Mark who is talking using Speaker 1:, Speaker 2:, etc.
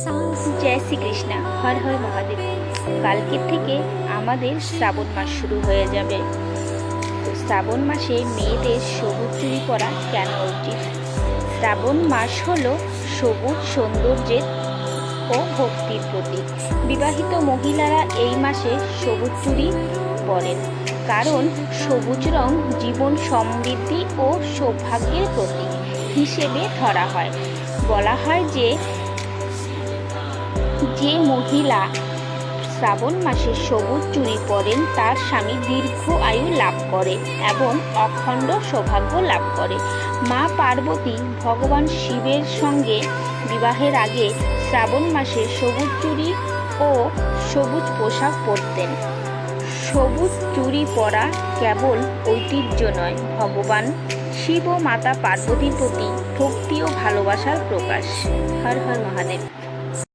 Speaker 1: জয় শ্রীকৃষ্ণ। হর হর মহাদেব। কালকের থেকে আমাদের শ্রাবণ মাস শুরু হয়ে যাবে। তো শ্রাবণ মাসে মেয়েদের সবুজ চুড়ি পরা কেন উচিত? শ্রাবণ মাস হলো সবুজ সৌন্দর্যের ও ভক্তির প্রতীক। বিবাহিত মহিলারা এই মাসে সবুজ চুড়ি পরেন, কারণ সবুজ রং জীবন সমৃদ্ধি ও সৌভাগ্যের প্রতীক হিসেবে ধরা হয়। বলা হয় যে মহিলা শ্রাবণ মাসে সবুজ চুড়ি পরেন তার স্বামী দীর্ঘ আয়ু লাভ করে এবং অখণ্ড সৌভাগ্য লাভ করে। মা পার্বতী ভগবান শিবের সঙ্গে বিবাহের আগে শ্রাবণ মাসে সবুজ চুড়ি ও সবুজ পোশাক পরতেন। সবুজ চুড়ি পরা কেবল ঐতিহ্য নয়, ভগবান শিব ও মাতা পার্বতীর প্রতি ভক্তি ও ভালোবাসার প্রকাশ। হর হর মহাদেব।